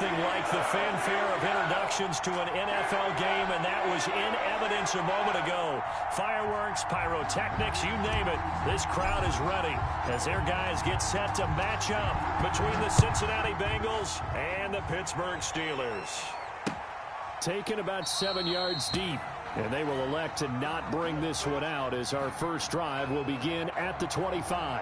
Nothing like the fanfare of introductions to an NFL game, and that was in evidence a moment ago. Fireworks, pyrotechnics, you name it. This crowd is ready as their guys get set to match up between the Cincinnati Bengals and the Pittsburgh Steelers. Taken about 7 yards deep, and they will elect to not bring this one out as our first drive will begin at the 25.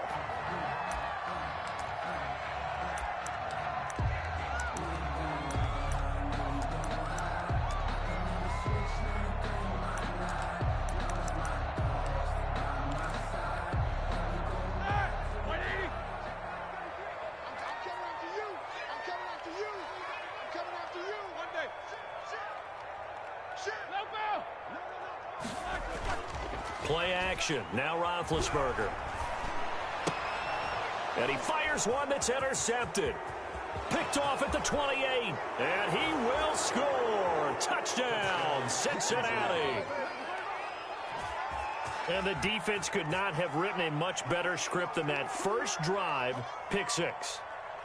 Play action. Now Roethlisberger. And he fires one that's intercepted. Picked off at the 28. And he will score. Touchdown, Cincinnati. And the defense could not have written a much better script than that first drive, pick six.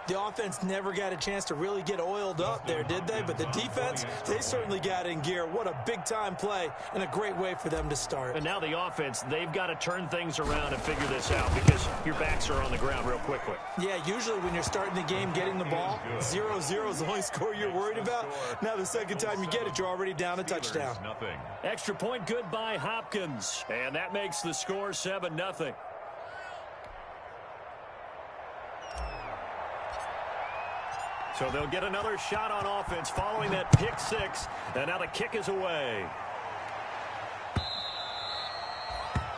The offense never got a chance to really get oiled up there, did they? But the defense, they certainly got in gear. What a big-time play and a great way for them to start. And now the offense, they've got to turn things around and figure this out because your backs are on the ground real quickly. Yeah, usually when you're starting the game getting the ball, 0-0 is the only score you're worried about. Now the second time you get it, you're already down a touchdown. Extra point good by Hopkins. And that makes the score 7-0. So they'll get another shot on offense following that pick six. And now the kick is away.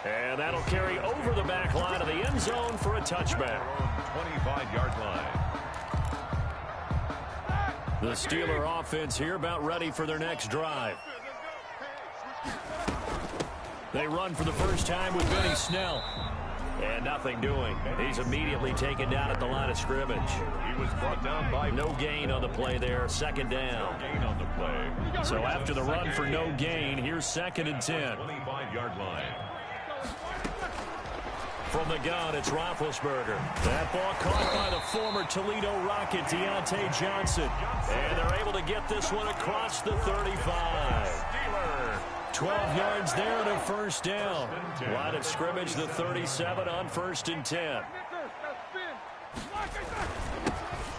And that'll carry over the back line of the end zone for a touchback. 25-yard line. The Steeler offense here about ready for their next drive. They run for the first time with Benny Snell. And nothing doing. He's immediately taken down at the line of scrimmage. He was brought down by no gain on the play there. Second down. No gain on the play. So after the run for no gain, here's 2nd and 10. 25-yard line. From the gun, it's Roethlisberger. That ball caught by the former Toledo Rocket, Deontay Johnson. And they're able to get this one across the 35. 12 yards there and a first down. Line of scrimmage, the 37 on 1st and 10.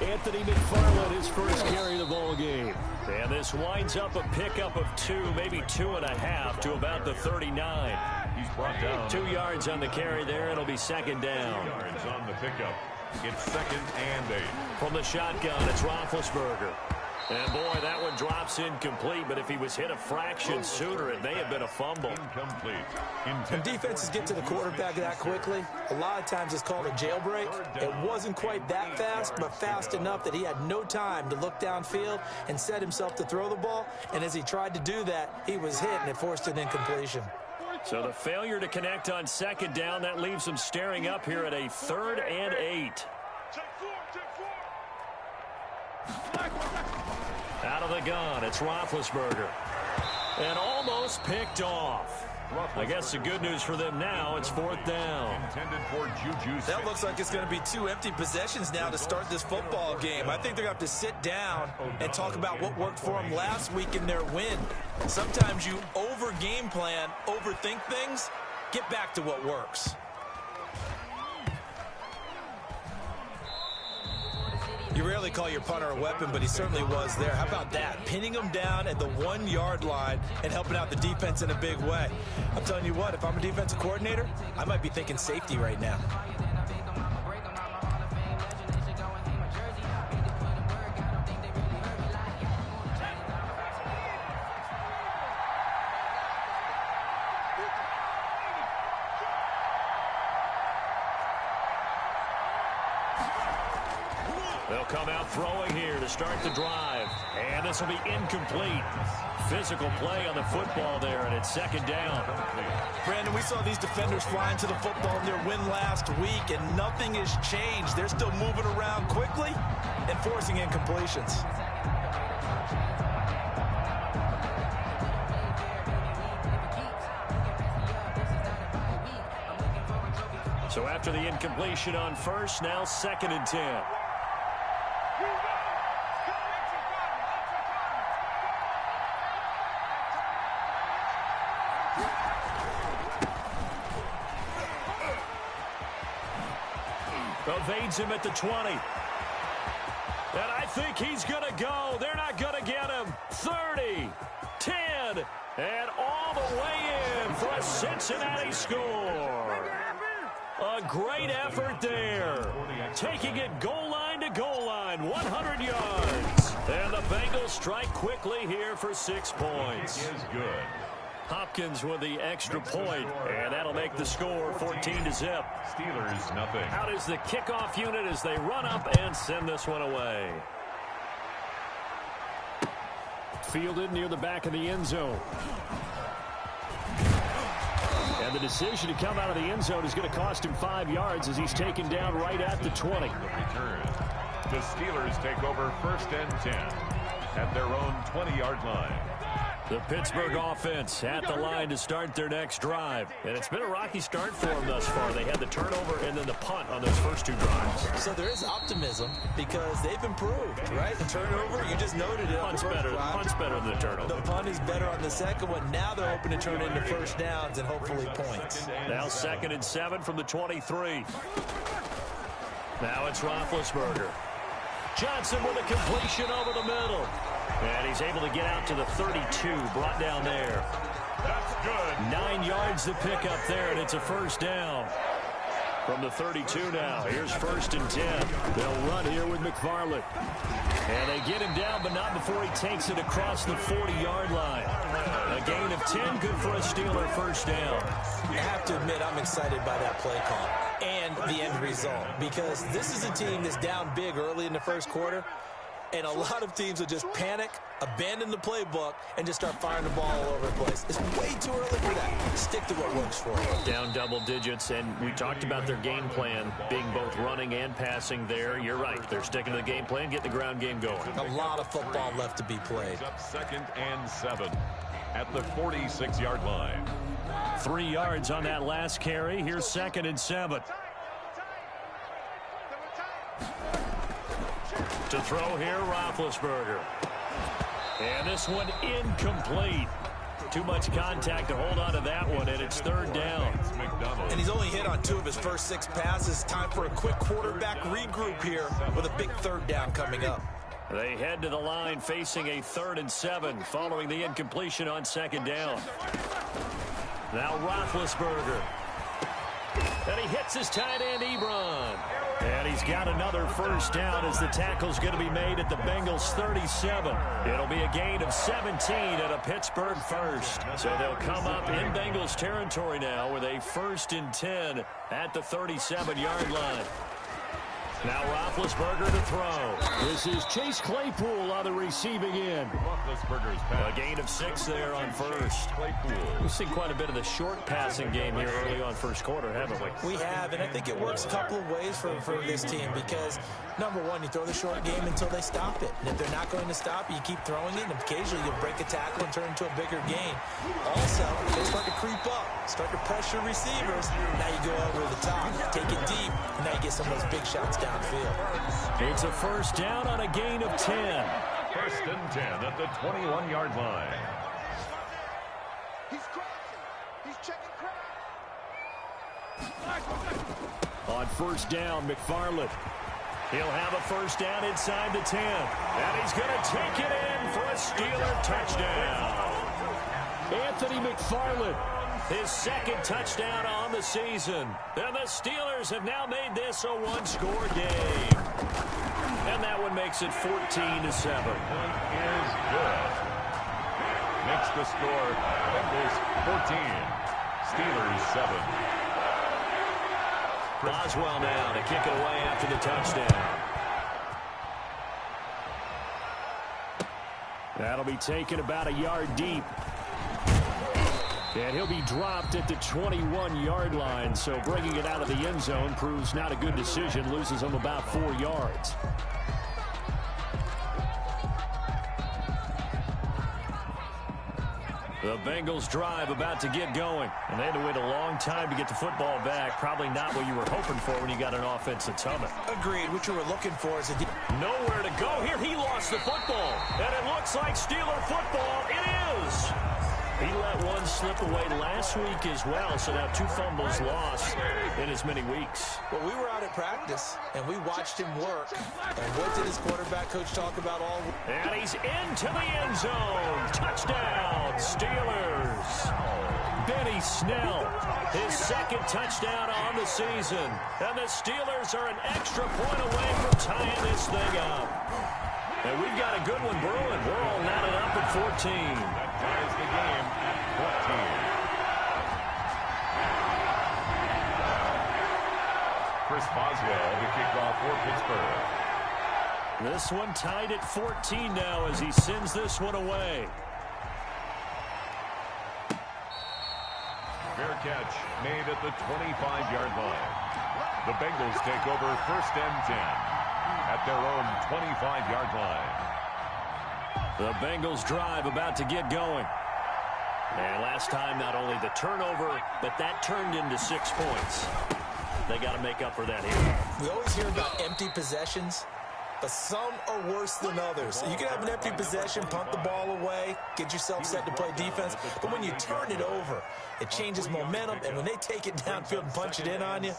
Anthony McFarland, his first carry of the ball game. And this winds up a pickup of 2, maybe 2.5 to about the 39. He's brought down. 2 yards on the carry there. It'll be 2nd down. 2 yards on the pickup. It's 2nd and 8. From the shotgun, it's Roethlisberger. And, boy, that one drops incomplete, but if he was hit a fraction sooner, it may have been a fumble. Incomplete. When defenses get to the quarterback that quickly, a lot of times it's called a jailbreak. It wasn't quite that fast, but fast enough that he had no time to look downfield and set himself to throw the ball. And as he tried to do that, he was hit, and it forced an incompletion. So the failure to connect on 2nd down, that leaves him staring up here at a 3rd and 8. Out of the gun, it's Roethlisberger. And almost picked off. I guess the good news for them now, it's 4th down. Intended for Juju. That looks like it's going to be 2 empty possessions now to start this football game. I think they're going to have to sit down and talk about what worked for them last week in their win. Sometimes you over-game plan, overthink things, get back to what works. You rarely call your punter a weapon, but he certainly was there. How about that? Pinning him down at the 1-yard line and helping out the defense in a big way. I'm telling you what, if I'm a defensive coordinator, I might be thinking safety right now. They'll come out throwing here to start the drive. And this will be incomplete. Physical play on the football there, and it's 2nd down. Brandon, we saw these defenders flying to the football in their win last week, and nothing has changed. They're still moving around quickly and forcing incompletions. So after the incompletion on 1st, now 2nd and 10. Evades him at the 20. And I think he's going to go. They're not going to get him. 30, 10, and all the way in for a Cincinnati score. A great effort there. Taking it goal line to goal line, 100 yards. And the Bengals strike quickly here for 6 points. Is good. Hopkins with the extra point, and that'll make the score 14-0. Steelers nothing. Out is the kickoff unit as they run up and send this one away. Fielded near the back of the end zone. And the decision to come out of the end zone is going to cost him 5 yards as he's taken down right at the 20. Return. The Steelers take over 1st and 10 at their own 20-yard line. The Pittsburgh offense at the line to start their next drive. And it's been a rocky start for them thus far. They had the turnover and then the punt on those first 2 drives. So there is optimism because they've improved, right? The turnover, you just noted it. Punt's better than the turnover. The punt is better on the second one. Now they're hoping to turn into first downs and hopefully points. Now 2nd and 7 from the 23. Now it's Roethlisberger. Johnson with a completion over the middle. And he's able to get out to the 32, brought down there. That's good. 9 yards to pick up there, and it's a first down. From the 32 now, here's 1st and 10. They'll run here with McFarland. And they get him down, but not before he takes it across the 40-yard line. A gain of 10, good for a Steeler first down. I have to admit, I'm excited by that play call and the end result because this is a team that's down big early in the first quarter. And a lot of teams will just panic, abandon the playbook, and just start firing the ball all over the place. It's way too early for that. Stick to what works for them. Down double digits, and we talked about their game plan being both running and passing there. You're right. They're sticking to the game plan, getting the ground game going. A lot of football left to be played. Up 2nd and 7 at the 46-yard line. 3 yards on that last carry. Here's 2nd and 7. To throw here, Roethlisberger. And this one incomplete. Too much contact to hold on to that one, and it's 3rd down. And he's only hit on 2 of his first 6 passes. Time for a quick quarterback regroup here with a big 3rd down coming up. They head to the line facing a 3rd and 7 following the incompletion on 2nd down. Now Roethlisberger. And he hits his tight end, Ebron. And he's got another first down as the tackle's going to be made at the Bengals 37. It'll be a gain of 17 at a Pittsburgh first. So they'll come up in Bengals territory now with a 1st and 10 at the 37-yard line. Now Roethlisberger to throw. This is Chase Claypool on the receiving end. Roethlisberger's pass. A gain of 6 there on first. We've seen quite a bit of the short passing game here early on first quarter, haven't we? We have, and I think it works a couple of ways for this team because, number one, you throw the short game until they stop it. And if they're not going to stop it, you keep throwing it, and occasionally you'll break a tackle and turn into a bigger gain. Also, they start to creep up, start to pressure receivers. Now you go over the top, take it deep, and now you get some of those big shots downfield. It's a first down on a gain of 10. 1st and 10 at the 21-yard line. He's crossing. He's checking crowd. On first down, McFarland. He'll have a first down inside the 10. And he's going to take it in for a Steeler touchdown. Anthony McFarland, his 2nd touchdown on the season. And the Steelers have now made this a one-score game. And that one makes it 14-7. Point is good. Makes the score Bengals 14, Steelers 7. Boswell now to kick it away after the touchdown. That'll be taken about a yard deep. And he'll be dropped at the 21-yard line, so bringing it out of the end zone proves not a good decision, loses him about 4 yards. The Bengals drive about to get going, and they had to wait a long time to get the football back. Probably not what you were hoping for when you got an offense that's humming. Agreed. What you were looking for is nowhere to go here. He lost the football, and it looks like Steeler football. It is. He let one slip away last week as well, so now 2 fumbles lost in as many weeks. Well, we were out at practice, and we watched him work. And what did his quarterback coach talk about all week? And he's into the end zone. Touchdown, Steelers. Benny Snell, his 2nd touchdown on the season. And the Steelers are an extra point away from tying this thing up. And we've got a good one brewing. We're all knotted up at 14. That ties the game at 14. Chris Boswell to kick off for Pittsburgh. This one tied at 14 now as he sends this one away. Fair catch made at the 25-yard line. The Bengals take over 1st and 10 at their own 25-yard line. The Bengals drive about to get going. And last time, not only the turnover, but that turned into 6 points. They got to make up for that here. We always hear about empty possessions, but some are worse than others. You can have an empty possession, pump the ball away, get yourself set to play defense, but when you turn it over, it changes momentum, and when they take it downfield and punch it in on you,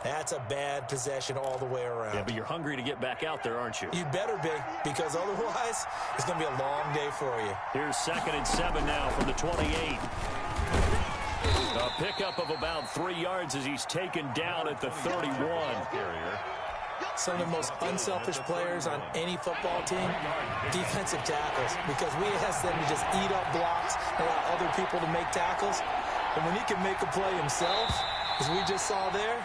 that's a bad possession all the way around. Yeah, but you're hungry to get back out there, aren't you? You better be, because otherwise, it's going to be a long day for you. Here's 2nd and 7 now from the 28. A pickup of about 3 yards as he's taken down at the 31. Some of the most unselfish players on any football team, defensive tackles, because we ask them to just eat up blocks and allow other people to make tackles. And when he can make a play himself, as we just saw there,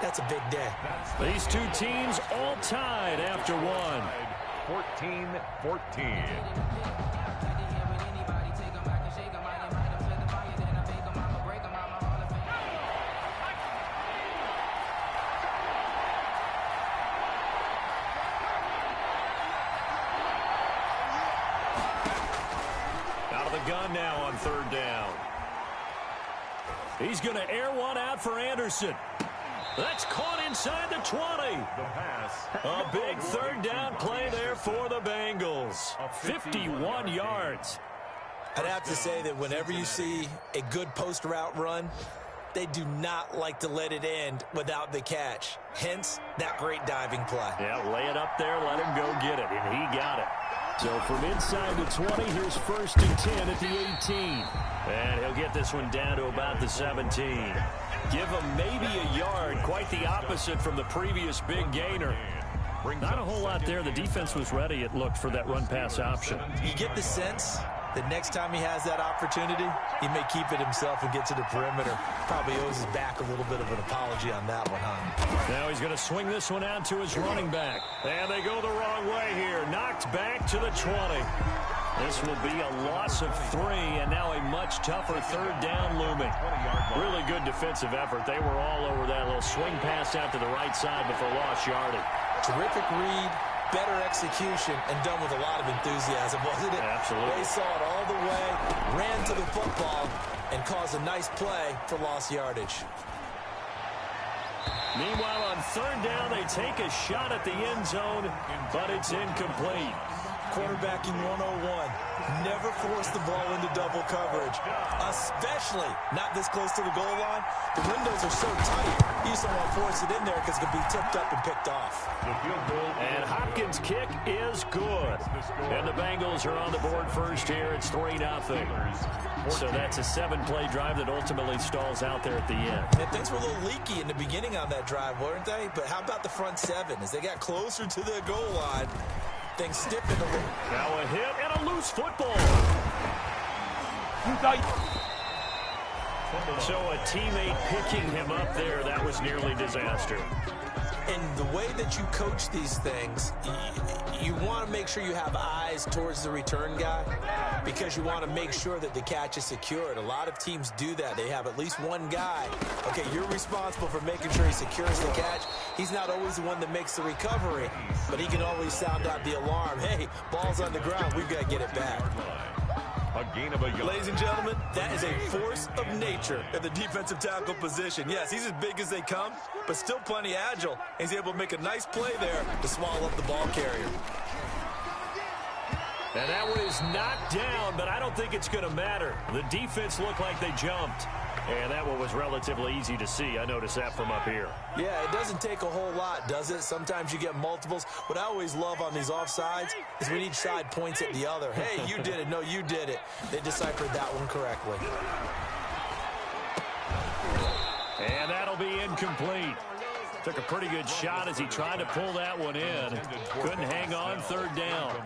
that's a big day. These 2 teams all tied after one. 14-14. Gun now on 3rd down. He's going to air one out for Anderson. That's caught inside the 20. The pass. A big 3rd down play there for the Bengals. 51 yards. I'd have to say that whenever you see a good post route run, they do not like to let it end without the catch. Hence, that great diving play. Yeah, lay it up there, let him go get it, and he got it. So from inside the 20, here's 1st and 10 at the 18. And he'll get this one down to about the 17. Give him maybe a yard, quite the opposite from the previous big gainer. Not a whole lot there. The defense was ready, it looked, for that run-pass option. You get the sense that next time he has that opportunity, he may keep it himself and get to the perimeter. Probably owes his back a little bit of an apology on that one, huh? Now he's going to swing this one out to his running back. And they go the wrong way here. Knocked back to the 20. This will be a loss of 3, and now a much tougher 3rd down looming. Really good defensive effort. They were all over that little swing pass out to the right side before lost yardage. Terrific read, better execution, and done with a lot of enthusiasm, wasn't it? Absolutely. They saw it all the way, ran to the football, and caused a nice play for lost yardage. Meanwhile, on 3rd down, they take a shot at the end zone, but it's incomplete. Quarterbacking 101. Never force the ball into double coverage, especially not this close to the goal line. The windows are so tight, you just don't want to force it in there because it can be tipped up and picked off. And Hopkins' kick is good. And the Bengals are on the board first here. It's 3-0. So that's a 7-play drive that ultimately stalls out there at the end. And things were a little leaky in the beginning on that drive, weren't they? But how about the front 7? As they got closer to the goal line, things stiffened a little. Now a hit and a loose football. So a teammate picking him up there, that was nearly disaster. And the way that you coach these things, you want to make sure you have eyes towards the return guy because you want to make sure that the catch is secured. A lot of teams do that. They have at least one guy. Okay, you're responsible for making sure he secures the catch. He's not always the one that makes the recovery, but he can always sound out the alarm. Hey, ball's on the ground. We've got to get it back. A gain of a yard. Ladies and gentlemen, that is a force of nature at the defensive tackle position. Yes, he's as big as they come, but still plenty agile. He's able to make a nice play there to swallow up the ball carrier. And that one is knocked down, but I don't think it's going to matter. The defense looked like they jumped. And that one was relatively easy to see. I noticed that from up here. Yeah, it doesn't take a whole lot, does it? Sometimes you get multiples. What I always love on these offsides is when each side points at the other. Hey, you did it. No, you did it. They deciphered that one correctly. And that'll be incomplete. Took a pretty good shot as he tried to pull that one in. Couldn't hang on, third down.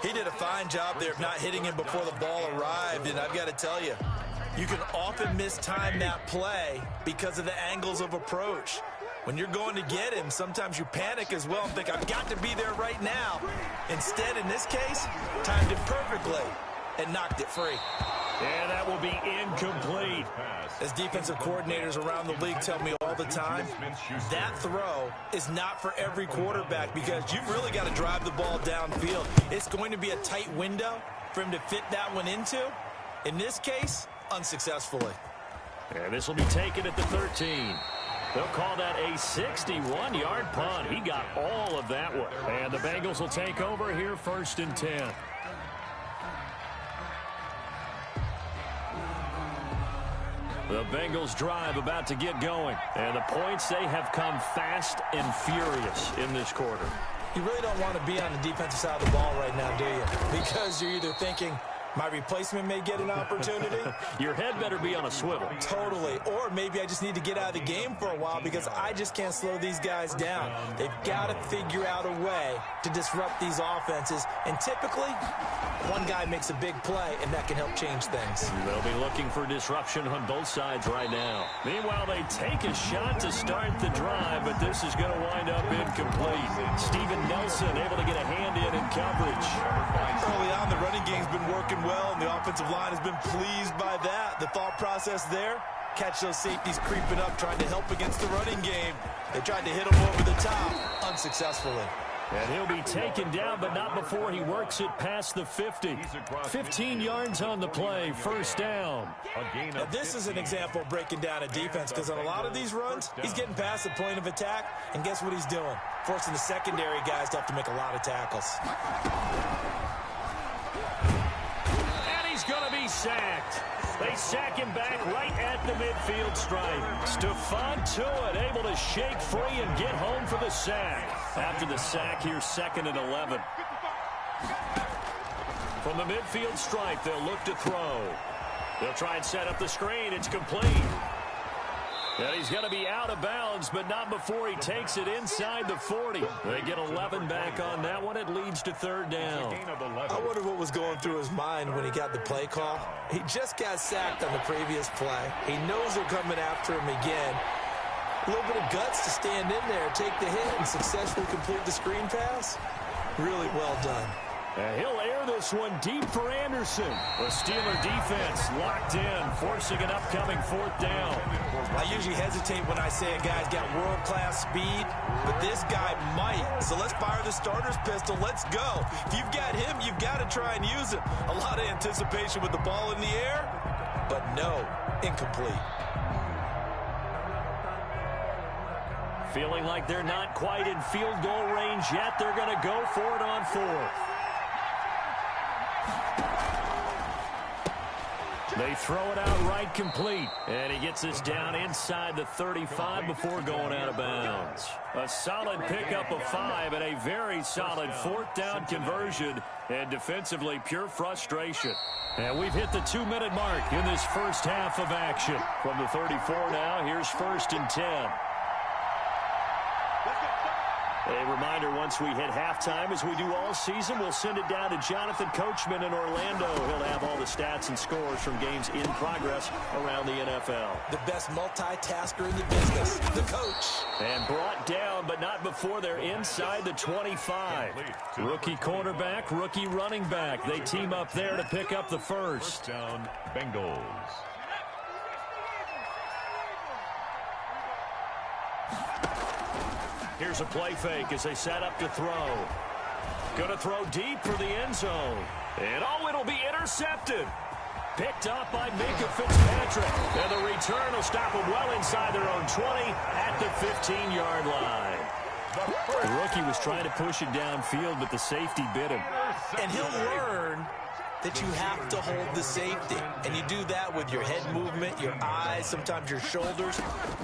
He did a fine job there of not hitting him before the ball arrived, and I've got to tell you, you can often mistime that play because of the angles of approach. When you're going to get him, sometimes you panic as well and think, I've got to be there right now. Instead, in this case, timed it perfectly and knocked it free. And that will be incomplete. As defensive coordinators around the league tell me all the time, that throw is not for every quarterback because you've really got to drive the ball downfield. It's going to be a tight window for him to fit that one into. In this case, unsuccessfully. And this will be taken at the 13. They'll call that a 61-yard punt. He got all of that one. And the Bengals will take over here, 1st and 10. The Bengals drive about to get going. And the points, they have come fast and furious in this quarter. You really don't want to be on the defensive side of the ball right now, do you? Because you're either thinking, my replacement may get an opportunity. Your head better be on a swivel. Totally. Or maybe I just need to get out of the game for a while because I just can't slow these guys down. They've got to figure out a way to disrupt these offenses. And typically, one guy makes a big play, and that can help change things. They'll be looking for disruption on both sides right now. Meanwhile, they take a shot to start the drive, but this is going to wind up incomplete. Steven Nelson able to get a hand in coverage. Early on, the running game's been working well, and the offensive line has been pleased by that. The thought process there, catch those safeties creeping up, trying to help against the running game. They tried to hit him over the top, unsuccessfully. And he'll be taken down, but not before he works it past the 50. 15 yards on the play, 1st down. Now, this is an example of breaking down a defense because on a lot of these runs, he's getting past the point of attack, and guess what he's doing? Forcing the secondary guys to have to make a lot of tackles. And he's going to be sacked. They sack him back right at the midfield stripe. Stephon Tuitt able to shake free and get home for the sack. After the sack, here's 2nd and 11. From the midfield stripe, they'll look to throw. They'll try and set up the screen. It's complete. And he's going to be out of bounds, but not before he takes it inside the 40. They get 11 back on that one. It leads to 3rd down. I wonder what was going through his mind when he got the play call. He just got sacked on the previous play. He knows they're coming after him again. A little bit of guts to stand in there, take the hit, and successfully complete the screen pass. Really well done. And he'll air this one deep for Anderson. The Steeler defense locked in, forcing an upcoming 4th down. I usually hesitate when I say a guy's got world-class speed, but this guy might. So let's fire the starter's pistol. Let's go. If you've got him, you've got to try and use him. A lot of anticipation with the ball in the air, but no, incomplete. Feeling like they're not quite in field goal range yet. They're going to go for it on 4th. They throw it out right complete. And he gets this down inside the 35 before going out of bounds. A solid pickup of 5 and a very solid 4th down conversion. And defensively, pure frustration. And we've hit the 2-minute mark in this first half of action. From the 34 now, here's 1st and 10. A reminder, once we hit halftime, as we do all season, we'll send it down to Jonathan Coachman in Orlando. He'll have all the stats and scores from games in progress around the NFL. The best multitasker in the business, the coach. And brought down, but not before they're inside the 25. Rookie quarterback, rookie running back. They team up there to pick up the first. Down, Bengals. Here's a play fake as they set up to throw. Going to throw deep for the end zone. And oh, it'll be intercepted. Picked up by Minka Fitzpatrick. And the return will stop them well inside their own 20 at the 15-yard line. The rookie was trying to push it downfield, but the safety bit him. And he'll learn that you have to hold the safety. And you do that with your head movement, your eyes, sometimes your shoulders.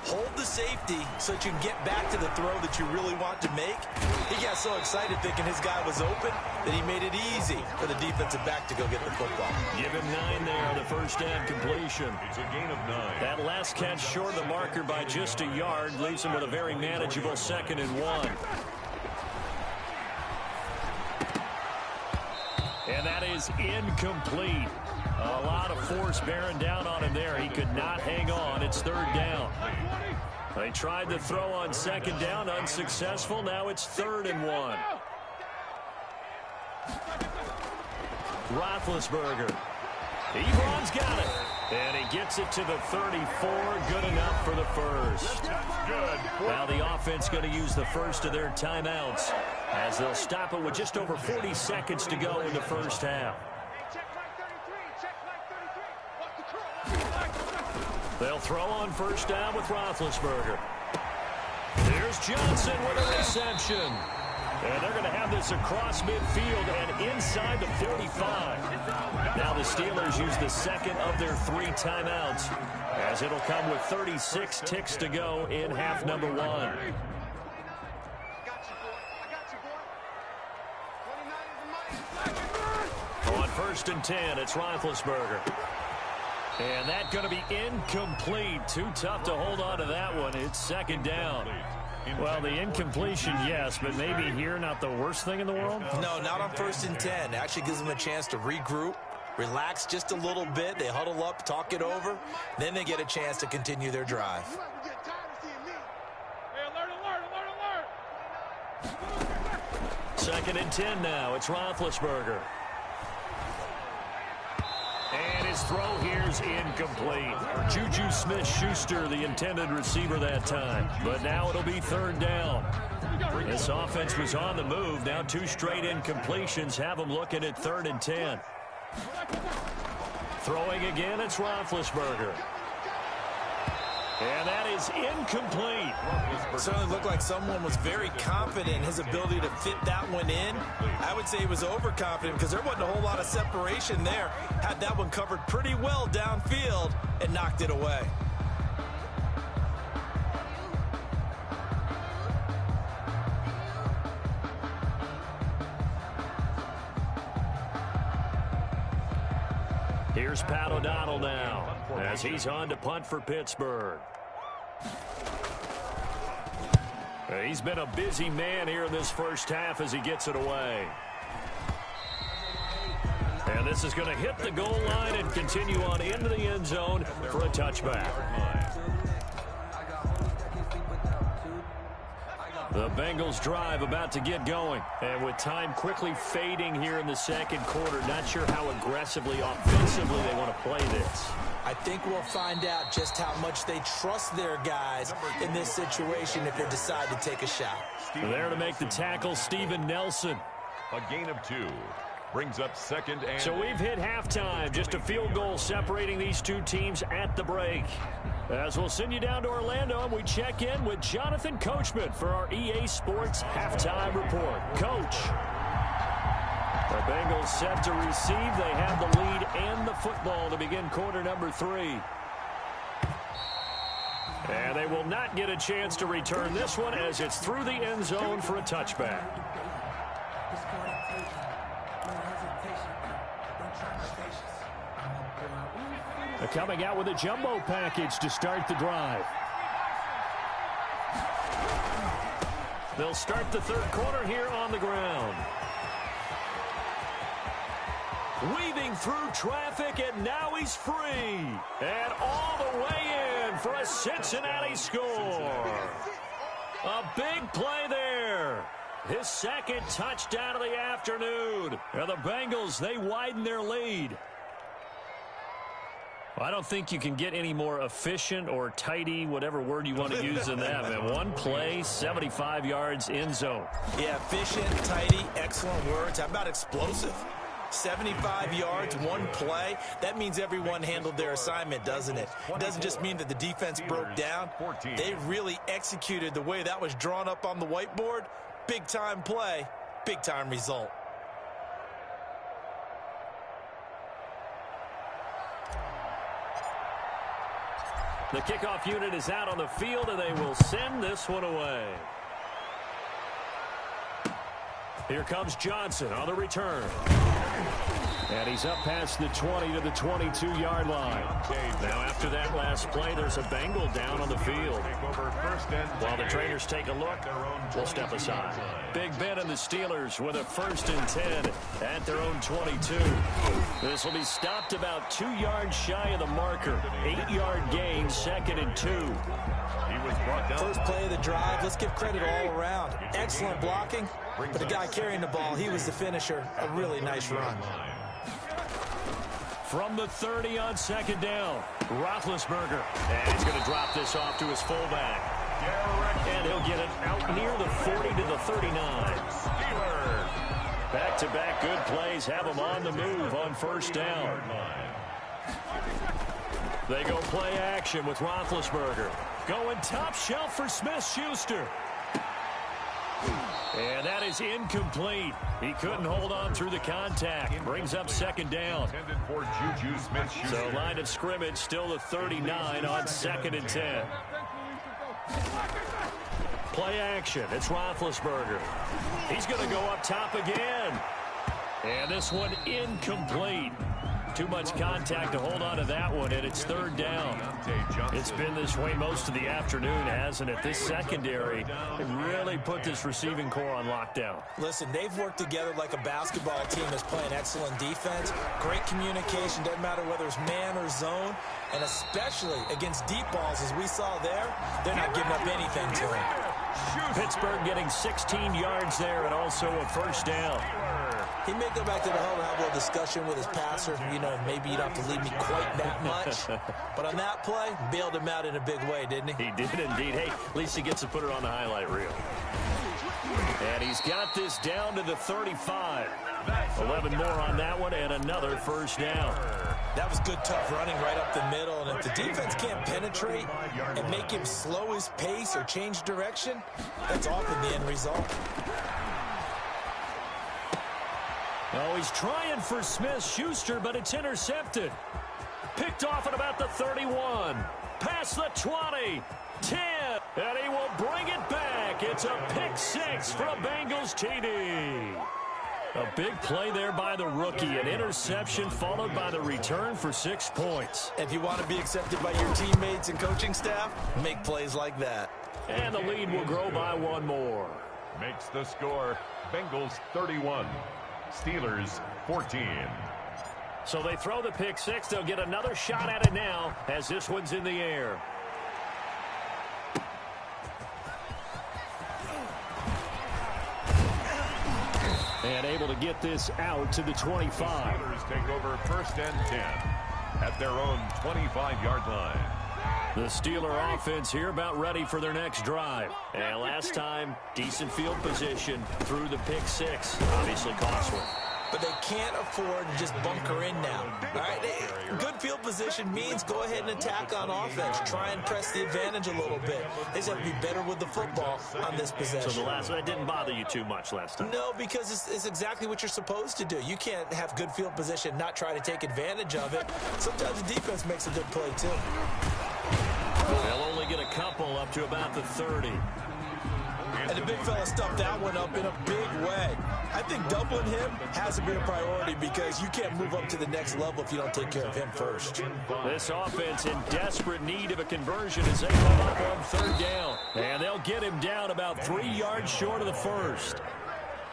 Hold the safety so that you can get back to the throw that you really want to make. He got so excited thinking his guy was open that he made it easy for the defensive back to go get the football. Give him 9 there on the first down completion. It's a gain of 9. That last catch short of the marker by just a yard leaves him with a very manageable 2nd and 1. And that is incomplete. A lot of force bearing down on him there. He could not hang on. It's 3rd down. They tried to throw on 2nd down, unsuccessful. Now it's 3rd and 1. Roethlisberger. Ebron's got it. And he gets it to the 34. Good enough for the first. Good. Now the offense going to use the first of their timeouts as they'll stop it with just over 40 seconds to go in the first half. They'll throw on first down with Roethlisberger. Here's Johnson with a reception. And they're going to have this across midfield and inside the 45. Now the Steelers use the second of their 3 timeouts as it'll come with 36 ticks to go in half number 1. On 1st and 10, it's Roethlisberger. And that's going to be incomplete. Too tough to hold on to that one. It's 2nd down. Well, the incompletion, yes, but maybe here not the worst thing in the world? No, not on 1st and 10. It actually gives them a chance to regroup, relax just a little bit. They huddle up, talk it over. Then they get a chance to continue their drive. Second and 10 now. It's Roethlisberger. And his throw here's incomplete. Juju Smith-Schuster, the intended receiver that time. But now it'll be 3rd down. This offense was on the move. Now 2 straight incompletions have them looking at 3rd and 10. Throwing again, it's Roethlisberger. And that is incomplete. It certainly looked like someone was very confident in his ability to fit that one in. I would say he was overconfident because there wasn't a whole lot of separation there. Had that one covered pretty well downfield and knocked it away. Here's Pat O'Donnell now as he's on to punt for Pittsburgh. He's been a busy man here in this first half as he gets it away. And this is going to hit the goal line and continue on into the end zone for a touchback. The Bengals drive about to get going. And with time quickly fading here in the second quarter, not sure how aggressively, offensively they want to play this. I think we'll find out just how much they trust their guys in this situation if they decide to take a shot. There to make the tackle, Steven Nelson. A gain of 2. Brings up 2nd and... So we've hit halftime. Just a field goal separating these 2 teams at the break. As we'll send you down to Orlando, and we check in with Jonathan Coachman for our EA Sports Halftime Report. Coach. The Bengals set to receive. They have the lead and the football to begin quarter number 3. And they will not get a chance to return this one as it's through the end zone for a touchback. They're coming out with a jumbo package to start the drive. They'll start the third quarter here on the ground. Weaving through traffic, and now he's free. And all the way in for a Cincinnati score. A big play there. His second touchdown of the afternoon. And the Bengals, they widen their lead. I don't think you can get any more efficient or tidy, whatever word you want to use in that, man. One play, 75 yards, end zone. Yeah, efficient, tidy, excellent words. How about explosive? 75 yards, one play. That means everyone handled their assignment, doesn't it? It doesn't just mean that the defense broke down. They really executed the way that was drawn up on the whiteboard. Big-time play, big-time result. The kickoff unit is out on the field, and they will send this one away. Here comes Johnson on the return. And he's up past the 20 to the 22-yard line. Now, after that last play, there's a Bengal down on the field. While the trainers take a look, we'll step aside. Big Ben and the Steelers with a 1st and 10 at their own 22. This will be stopped about 2 yards shy of the marker. 8-yard gain, 2nd and 2. He was brought down. First play of the drive. Let's give credit all around. Excellent blocking, but the guy carrying the ball, he was the finisher. A really nice run. From the 30 on 2nd down, Roethlisberger. And he's going to drop this off to his fullback. And he'll get it out near the 40 to the 39. Back-to-back good plays have him on the move on 1st down. They go play action with Roethlisberger. Going top shelf for Smith-Schuster. And that is incomplete. He couldn't hold on through the contact. Brings up 2nd down. So line of scrimmage still the 39 on 2nd and 10. Play action. It's Roethlisberger. He's going to go up top again. And this one incomplete. Too much contact to hold on to that one, and it's 3rd down. It's been this way most of the afternoon, hasn't it? This secondary really put this receiving core on lockdown. Listen, they've worked together like a basketball team that's playing excellent defense. Great communication, doesn't matter whether it's man or zone, and especially against deep balls, as we saw there, they're not giving up anything to him. Pittsburgh getting 16 yards there and also a 1st down. He may go back to the huddle and have a little discussion with his passer. You know, maybe you don't have to leave me quite that much. But on that play, bailed him out in a big way, didn't he? He did indeed. Hey, at least he gets to put it on the highlight reel. And he's got this down to the 35. 11 more on that one and another 1st down. That was good, tough running right up the middle. And if the defense can't penetrate and make him slow his pace or change direction, that's often the end result. Oh, he's trying for Smith-Schuster, but it's intercepted. Picked off at about the 31. Past the 20. 10. And he will bring it back. It's a pick 6 for a Bengals TD. A big play there by the rookie. An interception followed by the return for 6 points. If you want to be accepted by your teammates and coaching staff, make plays like that. And the lead will grow by 1 more. Makes the score Bengals 31. Steelers 14. So they throw the pick 6. They'll get another shot at it now as this one's in the air. And able to get this out to the 25. Steelers take over 1st and 10 at their own 25-yard line. The Steeler offense here about ready for their next drive. And last time, decent field position through the pick 6. Obviously costly. But they can't afford to just bunker in now. All right, good field position means go ahead and attack on offense. Try and press the advantage a little bit. They just have to be better with the football on this possession. So the last one didn't bother you too much last time? No, because it's exactly what you're supposed to do. You can't have good field position and not try to take advantage of it. Sometimes the defense makes a good play, too. They'll only get a couple up to about the 30. And the big fella stuffed that one up in a big way. I think doubling him has to be a priority because you can't move up to the next level if you don't take care of him first. This offense in desperate need of a conversion as they come up on 3rd down. And they'll get him down about 3 yards short of the 1st.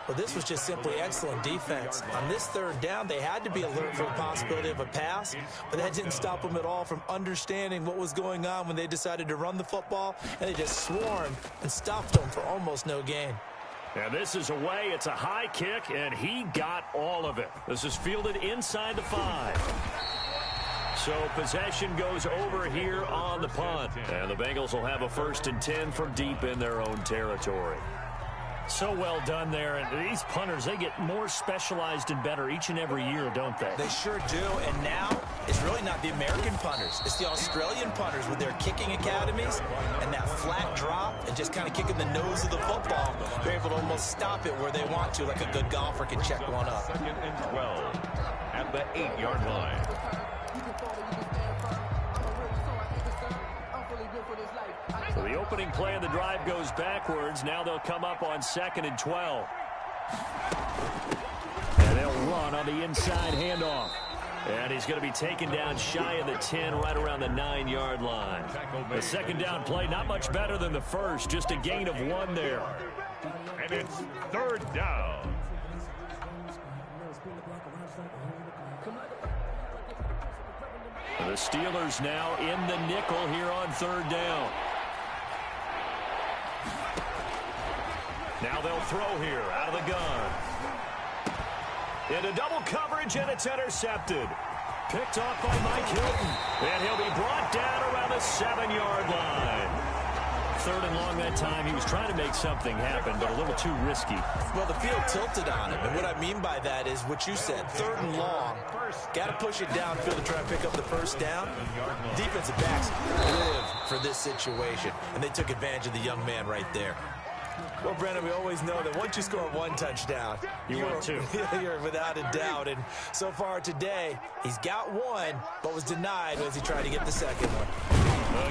Well, this was just simply excellent defense. On this 3rd down, they had to be alert for the possibility of a pass, but that didn't stop them at all from understanding what was going on when they decided to run the football, and they just swarmed and stopped them for almost no gain. And this is away. It's a high kick, and he got all of it. This is fielded inside the 5. So possession goes over here on the punt. And the Bengals will have a 1st and 10 from deep in their own territory. So well done there. And these punters, they get more specialized and better each and every year, don't they? They sure do. And now it's really not the American punters. It's the Australian punters with their kicking academies and that flat drop and just kind of kicking the nose of the football. They're able to almost stop it where they want to, like a good golfer can check one up. 2nd and 12 at the 8-yard line. The opening play of the drive goes backwards. Now they'll come up on 2nd and 12. And they'll run on the inside handoff. And he's going to be taken down shy of the 10, right around the 9-yard line. The second down play, not much better than the first, just a gain of 1 there. And it's 3rd down. The Steelers now in the nickel here on 3rd down. Now they'll throw here out of the gun. Into double coverage, and it's intercepted. Picked off by Mike Hilton. And he'll be brought down around the 7-yard line. 3rd and long that time. He was trying to make something happen, but a little too risky. Well, the field tilted on him, and what I mean by that is what you said, 3rd and long. Got to push it downfield to try and pick up the first down. Defensive backs live for this situation, and they took advantage of the young man right there. Well, Brandon, we always know that once you score 1 touchdown, you're 2. You're without a doubt. And so far today, he's got 1, but was denied as he tried to get the second one.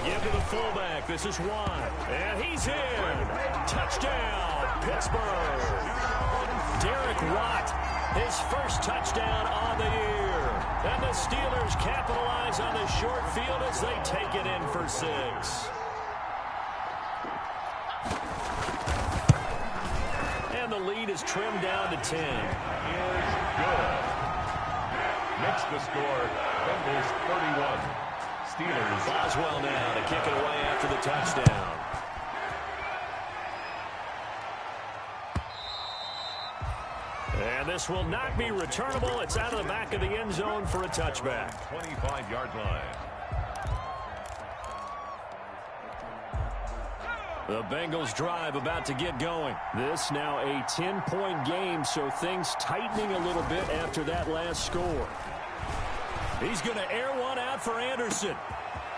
Give to the fullback. This is Watt. And he's in. Touchdown, Pittsburgh. Derek Watt, his first touchdown on the year. And the Steelers capitalize on the short field as they take it in for 6. And the lead is trimmed down to 10. Is good. Makes the score, Bengals 31. Steelers. Boswell now to kick it away after the touchdown. And this will not be returnable. It's out of the back of the end zone for a touchback. 25-yard line. The Bengals drive about to get going. This now a 10-point game, so things tightening a little bit after that last score. He's going to air one out for Anderson.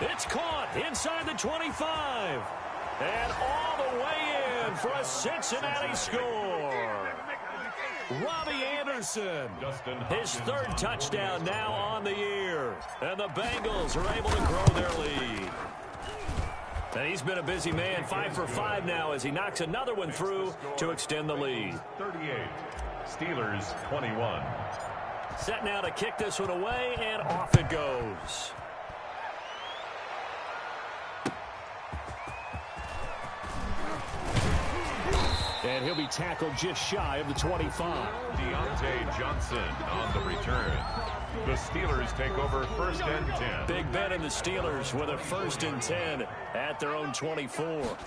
It's caught inside the 25. And all the way in for a Cincinnati score. Robbie Anderson, his 3rd touchdown now on the year. And the Bengals are able to grow their lead. And he's been a busy man, 5 for 5 now as he knocks another one through to extend the lead. 38, Steelers 21. Set now to kick this one away, and off it goes. And he'll be tackled just shy of the 25. Deontay Johnson on the return. The Steelers take over 1st and 10. Big Ben and the Steelers with a 1st and 10 at their own 24.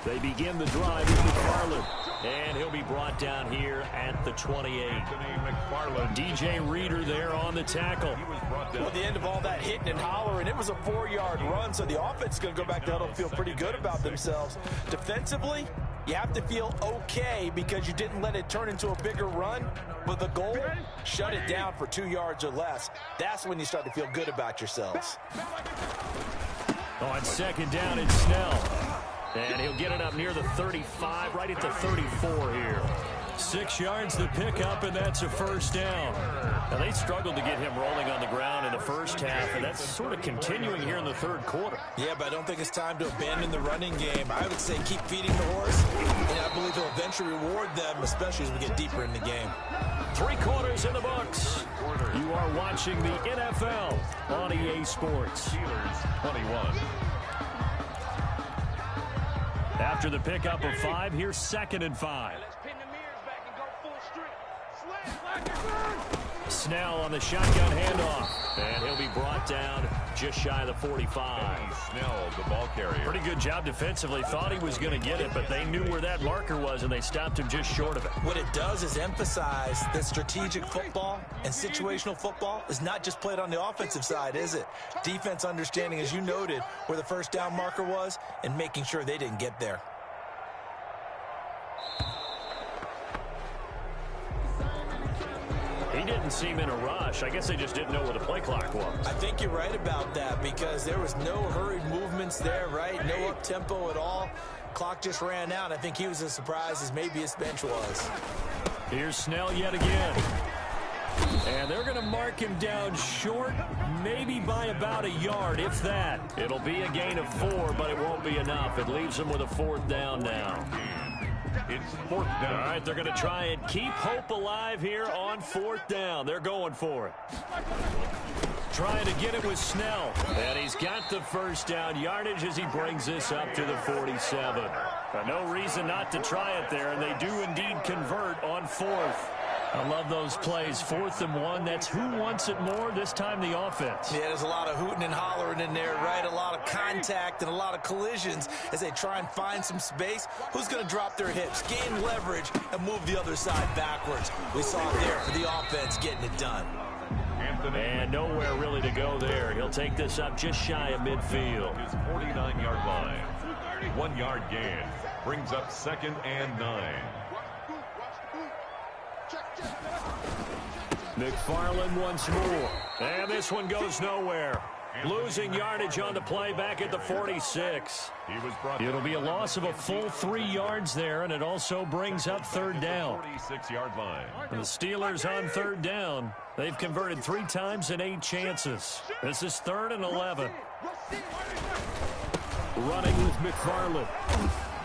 They begin the drive with McFarland. And he'll be brought down here at the 28. DJ Reader there on the tackle. Well, at the end of all that hitting and hollering, it was a 4-yard run, so the offense is going to go back to huddle and feel pretty good about themselves. Defensively, you have to feel okay because you didn't let it turn into a bigger run. But the goal, shut it down for 2 yards or less. That's when you start to feel good about yourselves. On 2nd down, it's Snell. And he'll get it up near the 35, right at the 34 here. 6 yards to pick up, and that's a 1st down. Now, they struggled to get him rolling on the ground in the first half, and that's sort of continuing here in the 3rd quarter. Yeah, but I don't think it's time to abandon the running game. I would say keep feeding the horse, and I believe he'll eventually reward them, especially as we get deeper in the game. 3 quarters in the books. You are watching the NFL on EA Sports. Steelers 21. After the pickup of 5, here's 2nd and 5. Snell on the shotgun handoff. And he'll be brought down just shy of the 45. Snell, the ball carrier. Pretty good job defensively. Thought he was going to get it, but they knew where that marker was, and they stopped him just short of it. What it does is emphasize that strategic football and situational football is not just played on the offensive side, is it? Defense understanding, as you noted, where the 1st down marker was and making sure they didn't get there. He didn't seem in a rush. I guess they just didn't know where the play clock was. I think you're right about that because there was no hurried movements there, right? No up-tempo at all. Clock just ran out. I think he was as surprised as maybe his bench was. Here's Snell yet again. And they're going to mark him down short, maybe by about a yard, if that. It'll be a gain of 4, but it won't be enough. It leaves them with a 4th down now. It's 4th down. All right, they're going to try and keep hope alive here on 4th down. They're going for it. Trying to get it with Snell. And he's got the 1st down yardage as he brings this up to the 47. No reason not to try it there, and they do indeed convert on 4th. I love those plays. 4th and 1. That's who wants it more, this time the offense. Yeah, there's a lot of hooting and hollering in there, right? A lot of contact and a lot of collisions as they try and find some space. Who's going to drop their hips, gain leverage, and move the other side backwards? We saw it there for the offense getting it done. And nowhere really to go there. He'll take this up just shy of midfield. His 49-yard line. 1-yard gain. Brings up 2nd and 9. McFarland once more. And this one goes nowhere. Losing yardage on the play back at the 46. It'll be a loss of a full 3 yards there, and it also brings up 3rd down. 46-yard line. The Steelers on 3rd down. They've converted 3 times in 8 chances. This is 3rd and 11. Running with McFarland.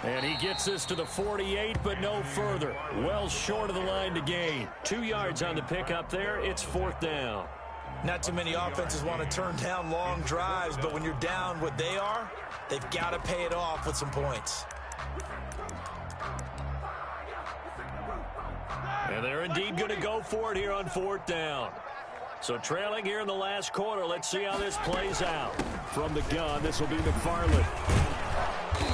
And he gets this to the 48, but no further. Well short of the line to gain. 2 yards on the pickup there. It's 4th down. Not too many offenses want to turn down long drives, but when you're down what they are, they've got to pay it off with some points. And they're indeed going to go for it here on 4th down. So trailing here in the last quarter. Let's see how this plays out. From the gun, this will be McFarland.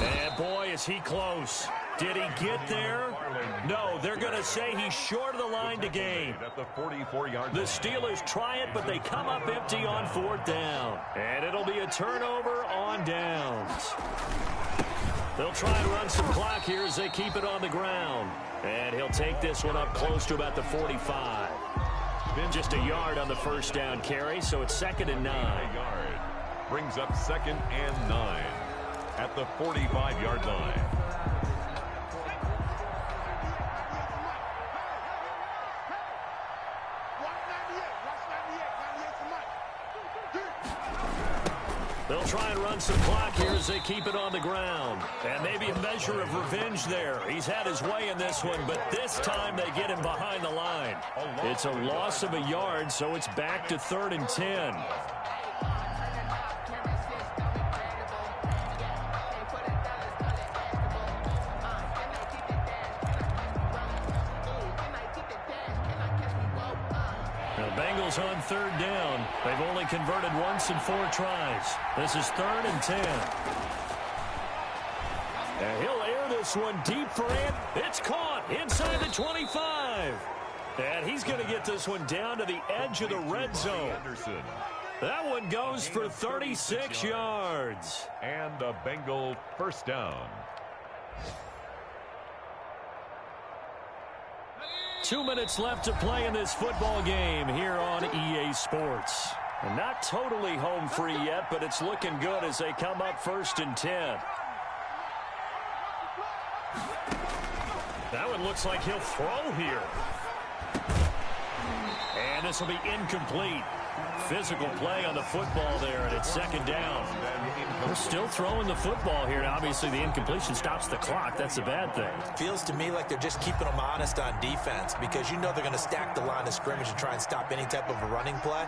And boy, is he close. Did he get there? No, they're going to say he's short of the line to gain. The Steelers try it, but they come up empty on 4th down. And it'll be a turnover on downs. They'll try and run some clock here as they keep it on the ground. And he'll take this one up close to about the 45. Just a yard on the 1st down carry, so it's 2nd and 9. Brings up 2nd and 9 at the 45-yard line. They'll try and run some clock here as they keep it on the ground. And maybe a measure of revenge there. He's had his way in this one, but this time they get him behind the line. It's a loss of a yard, so it's back to 3rd and 10. Bengals on 3rd down. They've only converted once in 4 tries. This is 3rd and 10. And he'll air this one deep for Ant. It's caught inside the 25. And he's going to get this one down to the edge of the red zone. That one goes for 36 yards. And a Bengal 1st down. 2 minutes left to play in this football game here on EA Sports. And not totally home free yet, but it's looking good as they come up 1st and 10. That one looks like he'll throw here. And this will be incomplete. Physical play on the football there, and it's 2nd down. They're still throwing the football here. Obviously, the incompletion stops the clock. That's a bad thing. Feels to me like they're just keeping them honest on defense because you know they're going to stack the line of scrimmage and try and stop any type of a running play.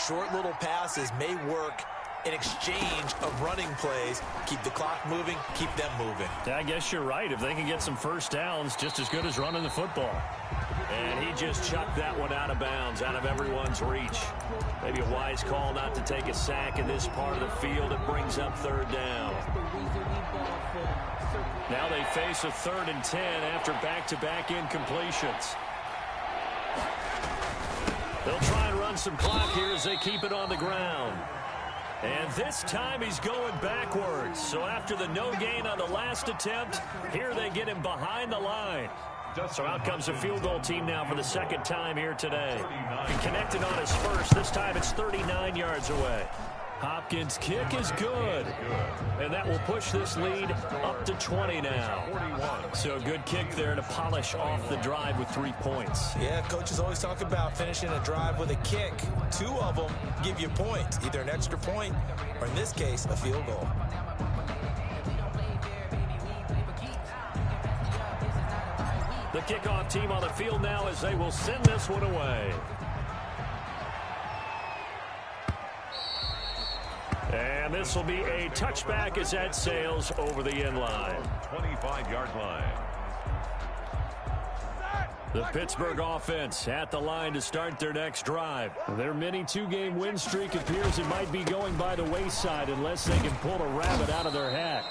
Short little passes may work in exchange of running plays. Keep the clock moving, keep them moving. Yeah, I guess you're right. If they can get some 1st downs, just as good as running the football. And he just chucked that one out of bounds, out of everyone's reach. Maybe a wise call not to take a sack in this part of the field. It brings up 3rd down. Now they face a 3rd and 10 after back-to-back incompletions. They'll try and run some clock here as they keep it on the ground. And this time he's going backwards. So after the no gain on the last attempt, here they get him behind the line. So out comes a field goal team now for the 2nd time here today. He connected on his first. This time it's 39 yards away. Hopkins' kick is good. And that will push this lead up to 20 now. So a good kick there to polish off the drive with 3 points. Yeah, coaches always talk about finishing a drive with a kick. 2 of them give you points, either an extra point or, in this case, a field goal. The kickoff team on the field now as they will send this one away. And this will be a touchback as that sails over the end line. 25-yard line. The Pittsburgh offense at the line to start their next drive. Their mini 2-game win streak appears it might be going by the wayside unless they can pull a rabbit out of their hat.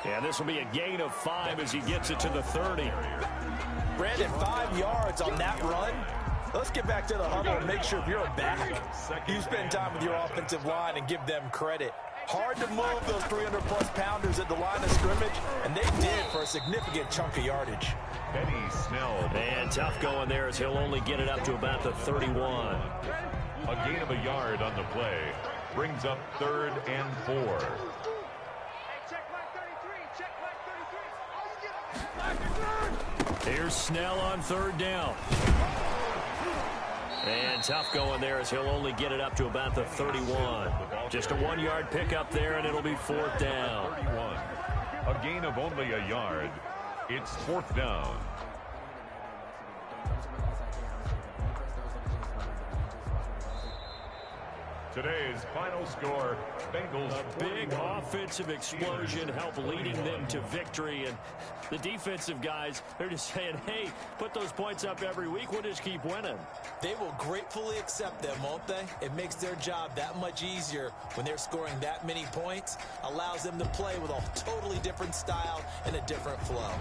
And this will be a gain of 5 as he gets it to the 30. Brandon, 5 yards on that run. Let's get back to the huddle and make sure if you're a back, you spend time with your offensive line and give them credit. Hard to move those 300-plus pounders at the line of scrimmage, and they did for a significant chunk of yardage. Benny Snell. And tough going there as he'll only get it up to about the 31. A gain of a yard on the play. Brings up 3rd and 4. Here's Snell on 3rd down. And tough going there as he'll only get it up to about the 31. Just a 1-yard pickup there, and it'll be 4th down. 31. A gain of only a yard. It's 4th down. Today's final score, Bengals. A big offensive explosion helped leading them to victory. And the defensive guys, they're just saying, hey, put those points up every week. We'll just keep winning. They will gratefully accept them, won't they? It makes their job that much easier when they're scoring that many points. Allows them to play with a totally different style and a different flow.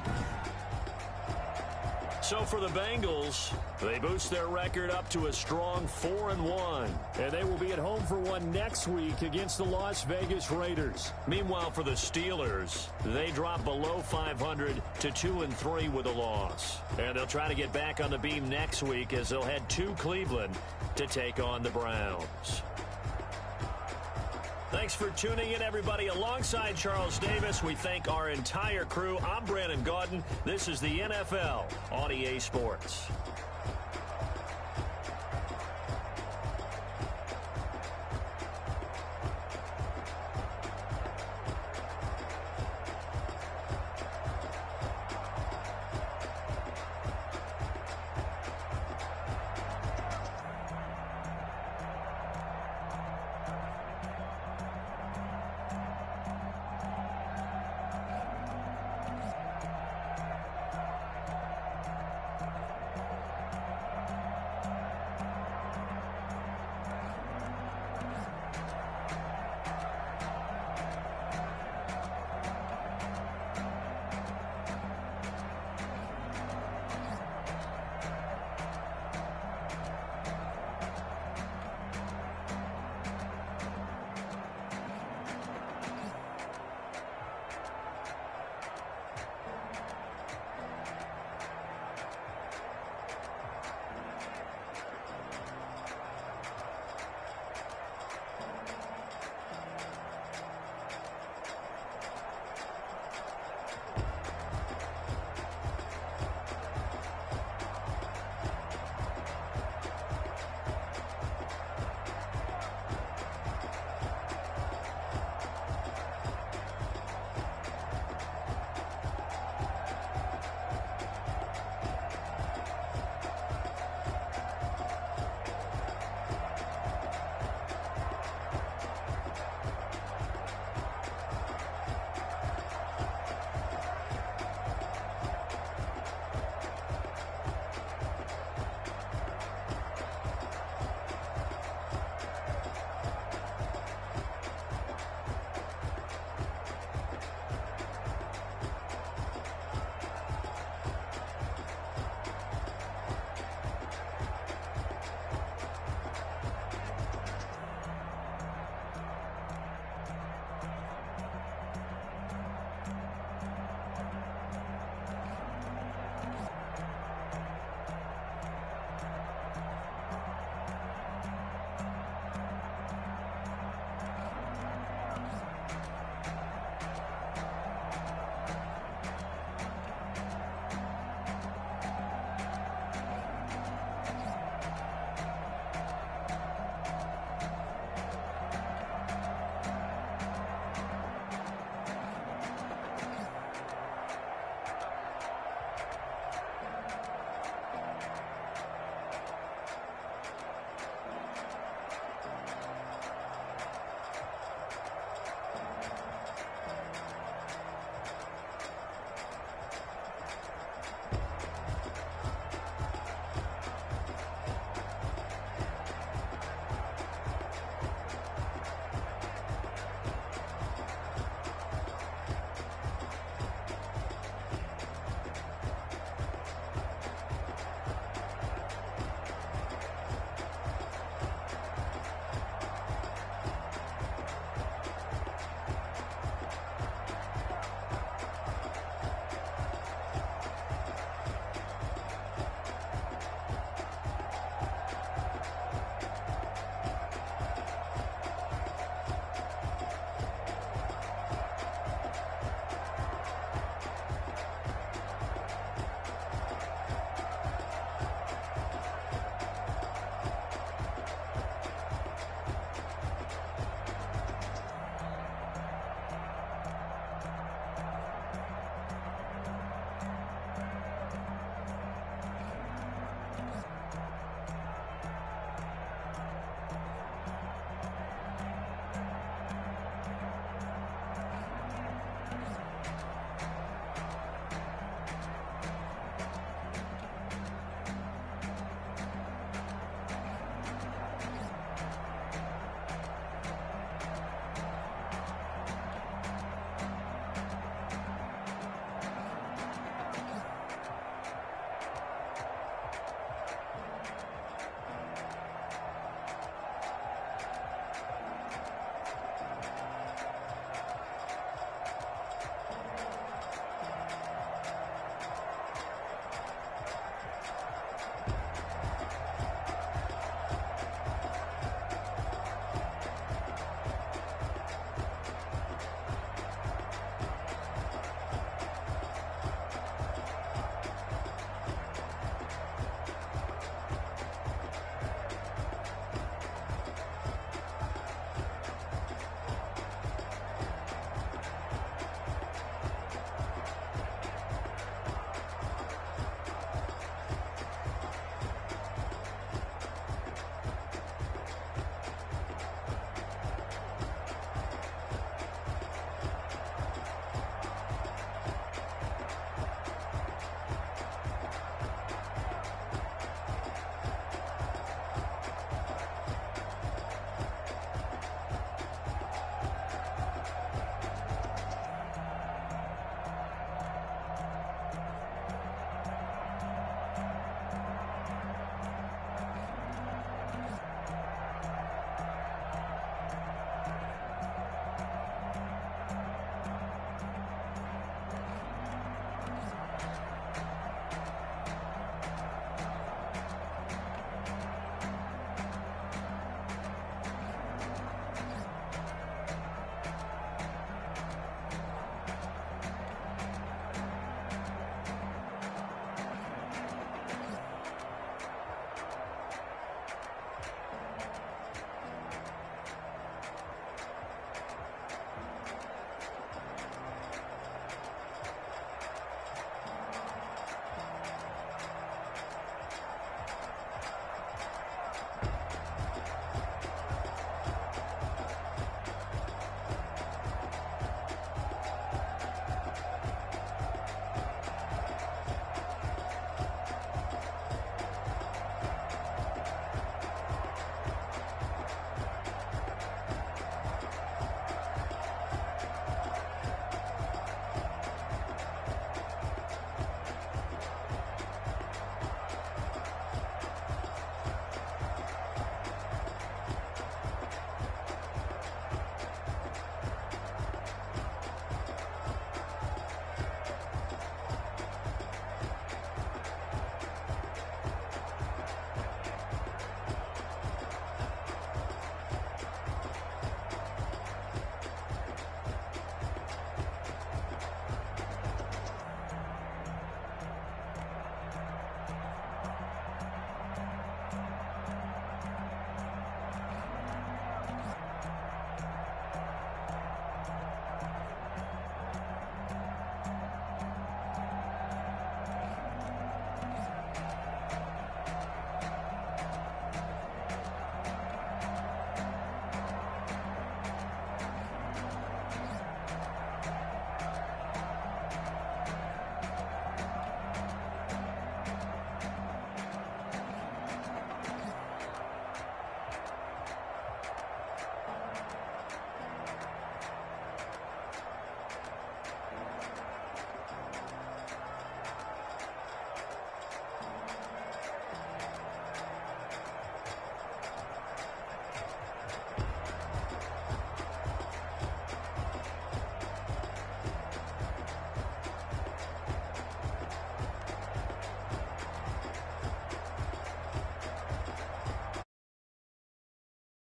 So for the Bengals, they boost their record up to a strong 4-1. And they will be at home for one next week against the Las Vegas Raiders. Meanwhile, for the Steelers, they drop below 500 to 2-3 with a loss. And they'll try to get back on the beam next week as they'll head to Cleveland to take on the Browns. Thanks for tuning in, everybody. Alongside Charles Davis, we thank our entire crew. I'm Brandon Gaudin. This is the NFL on EA Sports.